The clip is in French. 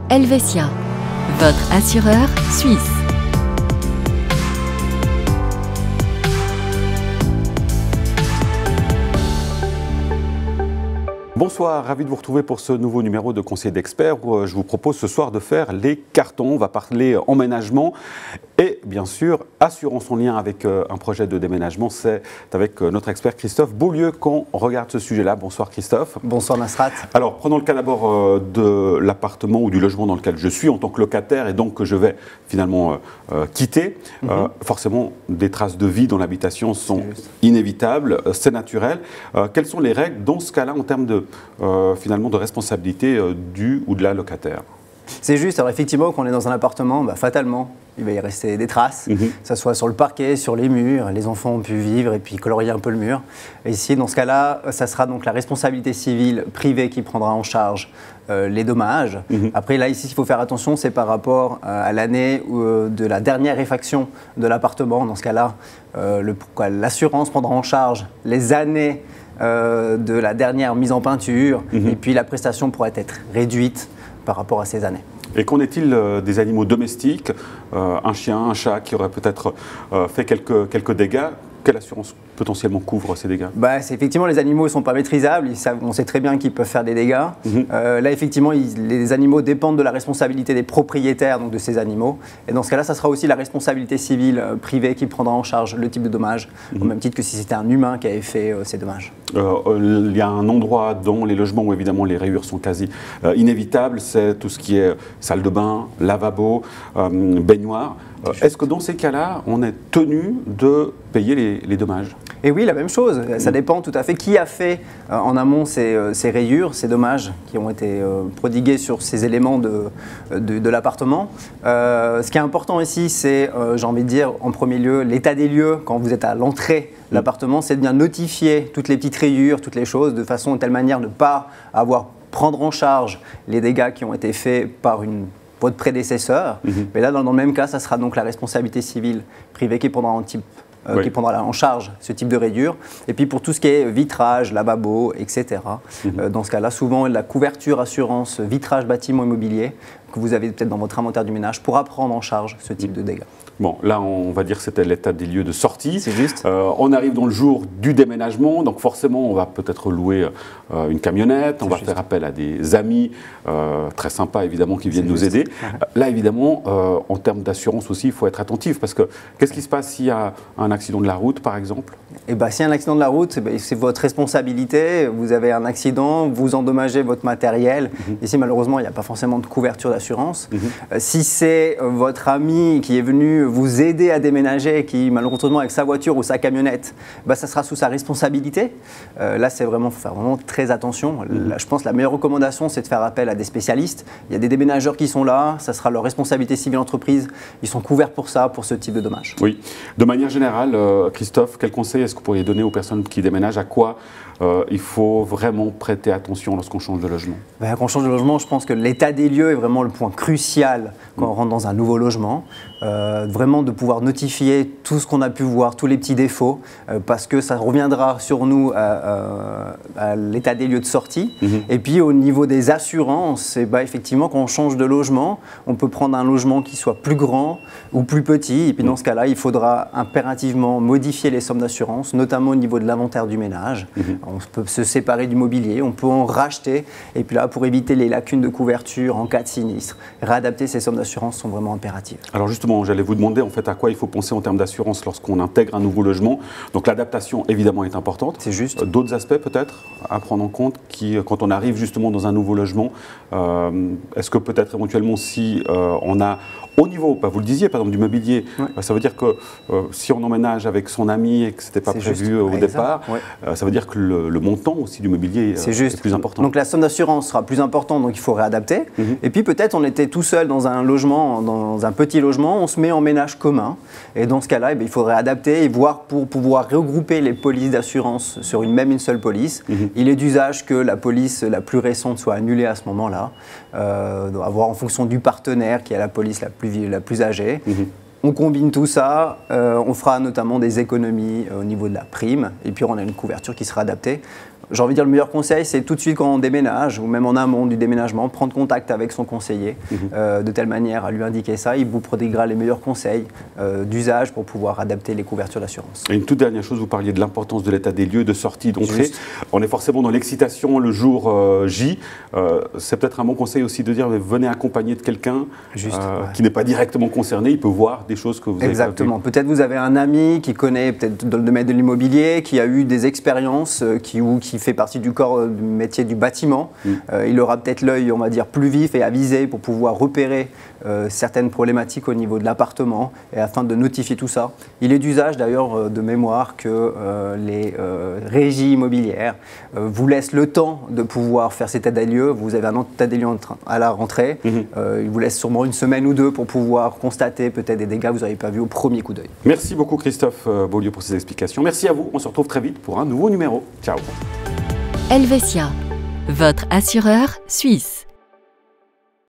Helvetia, votre assureur suisse. Bonsoir, ravi de vous retrouver pour ce nouveau numéro de Conseil d'experts où je vous propose ce soir de faire les cartons. On va parler emménagement et bien sûr assurance en lien avec un projet de déménagement. C'est avec notre expert Christophe Beaulieu qu'on regarde ce sujet-là. Bonsoir Christophe. Bonsoir Nasrat. Alors prenons le cas d'abord de l'appartement ou du logement dans lequel je suis en tant que locataire et donc que je vais finalement quitter. Forcément des traces de vie dans l'habitation sont inévitables, c'est naturel. Quelles sont les règles dans ce cas-là en termes de finalement de responsabilité du ou de la locataire? C'est juste, alors effectivement, quand on est dans un appartement, fatalement, il va y rester des traces, que ce soit sur le parquet, sur les murs, les enfants ont pu vivre et puis colorier un peu le mur. Et ici, dans ce cas-là, ça sera donc la responsabilité civile privée qui prendra en charge les dommages. Après, là, ici, il faut faire attention, c'est par rapport à l'année de la dernière réfaction de l'appartement. Dans ce cas-là, l'assurance prendra en charge les années de la dernière mise en peinture et puis la prestation pourrait être réduite par rapport à ces années. Et qu'en est-il des animaux domestiques, un chien, un chat qui aurait peut-être fait quelques dégâts? Quelle assurance potentiellement couvre ces dégâts? Effectivement, les animaux ne sont pas maîtrisables, on sait très bien qu'ils peuvent faire des dégâts. Là, effectivement, les animaux dépendent de la responsabilité des propriétaires donc de ces animaux. Et dans ce cas-là, ça sera aussi la responsabilité civile privée qui prendra en charge le type de dommage, au même titre que si c'était un humain qui avait fait ces dommages. Il y a un endroit dans les logements où évidemment les rayures sont quasi inévitables, c'est tout ce qui est salle de bain, lavabo, baignoire. Est-ce que dans ces cas-là, on est tenu de payer les dommages? Et oui, la même chose. Ça dépend tout à fait qui a fait en amont ces rayures, ces dommages qui ont été prodigués sur ces éléments de l'appartement. Ce qui est important ici, c'est, j'ai envie de dire, en premier lieu, l'état des lieux quand vous êtes à l'entrée de l'appartement, c'est de bien notifier toutes les petites rayures, toutes les choses, de façon de telle manière de ne pas prendre en charge les dégâts qui ont été faits par votre prédécesseur. Mais là, dans le même cas, ça sera donc la responsabilité civile privée qui prendra en charge ce type de rayures. Et puis pour tout ce qui est vitrage, lavabo, etc. Dans ce cas-là, souvent la couverture assurance vitrage bâtiment immobilier que vous avez peut-être dans votre inventaire du ménage pourra prendre en charge ce type de dégâts. Bon, là, on va dire que c'était l'état des lieux de sortie. C'est juste. On arrive dans le jour du déménagement, donc forcément, on va peut-être louer une camionnette, on va faire appel à des amis très sympas, évidemment, qui viennent nous aider. Là, évidemment, en termes d'assurance aussi, il faut être attentif, parce que qu'est-ce qui se passe s'il y a un accident de la route, par exemple? S'il y a un accident de la route, c'est votre responsabilité. Vous avez un accident, vous endommagez votre matériel. Ici, malheureusement, il n'y a pas forcément de couverture d'assurance. Si c'est votre ami qui est venu vous aider à déménager, qui malheureusement avec sa voiture ou sa camionnette, ça sera sous sa responsabilité. Là, faut faire vraiment très attention. Là, je pense que la meilleure recommandation, c'est de faire appel à des spécialistes. Il y a des déménageurs qui sont là, ça sera leur responsabilité civile entreprise. Ils sont couverts pour ça, pour ce type de dommage. Oui. De manière générale, Christophe, quel conseil est-ce que vous pourriez donner aux personnes qui déménagent? À quoi il faut vraiment prêter attention lorsqu'on change de logement? Quand on change de logement, je pense que l'état des lieux est vraiment le point crucial quand on rentre dans un nouveau logement. Vraiment de pouvoir notifier tout ce qu'on a pu voir, tous les petits défauts, parce que ça reviendra sur nous à l'état des lieux de sortie. Et puis au niveau des assurances, effectivement, quand on change de logement, on peut prendre un logement qui soit plus grand ou plus petit. Et puis dans ce cas-là, il faudra impérativement modifier les sommes d'assurance, notamment au niveau de l'inventaire du ménage. On peut se séparer du mobilier, on peut en racheter. Et puis là, pour éviter les lacunes de couverture en cas de sinistre, réadapter ces sommes d'assurance sont vraiment impératives. Alors justement, j'allais vous demander en fait à quoi il faut penser en termes d'assurance lorsqu'on intègre un nouveau logement. Donc l'adaptation évidemment est importante. C'est juste. D'autres aspects peut-être à prendre en compte quand on arrive justement dans un nouveau logement, est-ce que peut-être éventuellement si on a au niveau, vous le disiez par exemple du mobilier, ça veut dire que si on emménage avec son ami et que ce n'était pas prévu au départ, ça veut dire que le montant aussi du mobilier est plus important. Donc la somme d'assurance sera plus importante, donc il faut réadapter. Et puis peut-être on était tout seul dans un logement, dans un petit logement, on se met en ménage commun. Et dans ce cas-là, il faudrait adapter et voir pour pouvoir regrouper les polices d'assurance sur une seule police. Il est d'usage que la police la plus récente soit annulée à ce moment-là, avoir en fonction du partenaire qui est la police la plus âgée. On combine tout ça, on fera notamment des économies au niveau de la prime, et puis on a une couverture qui sera adaptée. j'ai envie de dire le meilleur conseil, c'est tout de suite quand on déménage, ou même en amont du déménagement, prendre contact avec son conseiller, de telle manière à lui indiquer ça. Il vous prodiguera les meilleurs conseils d'usage pour pouvoir adapter les couvertures d'assurance. Et une toute dernière chose, vous parliez de l'importance de l'état des lieux, de sortie, d'entrée. On est forcément dans l'excitation le jour J. C'est peut-être un bon conseil aussi de dire, venez accompagner de quelqu'un qui n'est pas directement concerné, il peut voir des choses que vous avez Exactement. Peut-être vous avez un ami qui connaît peut-être dans le domaine de l'immobilier, qui a eu des expériences, qui fait partie du corps du métier du bâtiment. Il aura peut-être l'œil, on va dire, plus vif et avisé pour pouvoir repérer certaines problématiques au niveau de l'appartement et afin de notifier tout ça. Il est d'usage d'ailleurs de mémoire que les régies immobilières vous laissent le temps de pouvoir faire cet état des lieux. Vous avez un état des lieux à la rentrée. Il vous laisse sûrement une semaine ou deux pour pouvoir constater peut-être des dégâts que vous n'avez pas vus au premier coup d'œil. Merci beaucoup Christophe Beaulieu pour ces explications. Merci à vous. On se retrouve très vite pour un nouveau numéro. Ciao. Helvetia, votre assureur suisse.